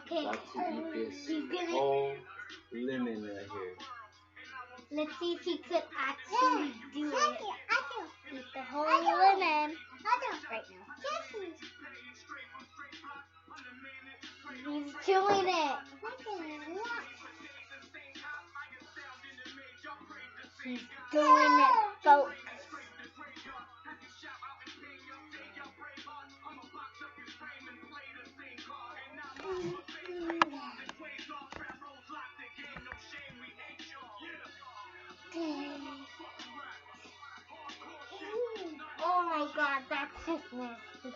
Okay. About to eat He's this gonna. whole lemon right here. Let's see if he could actually do it. Eat the whole lemon right now. He's doing it. He's doing it, folks. Oh my god, that's just nasty.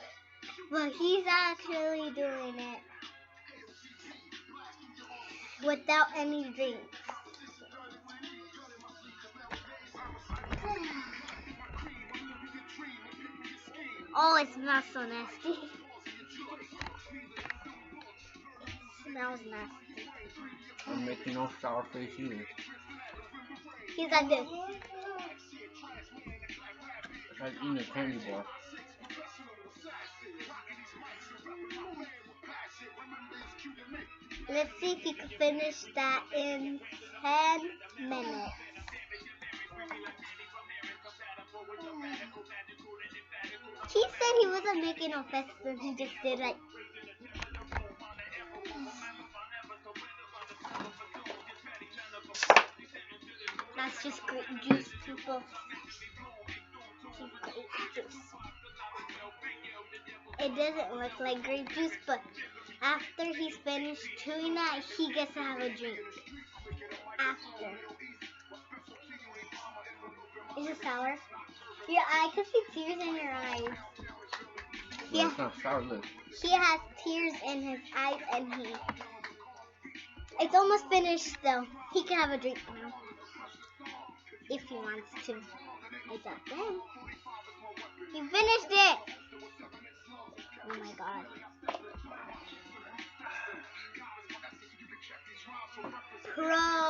But he's actually doing it without any drinks. Oh, it smells so nasty. It smells nasty. I'm making no sour face either. He's like this. It's like eating a candy bar. Let's see if he can finish that in 10 minutes. He said he wasn't making no faces and he just did like. That's just grape juice, people. Grape juice. It doesn't look like grape juice, but after he's finished chewing that, he gets to have a drink. After. Is it sour? Yeah, I can see tears in your eyes. Yeah. It's not sour, look. He has tears in his eyes and it's almost finished though. He can have a drink now. If he wants to. It's up to him. He finished it! Oh my god. Pro.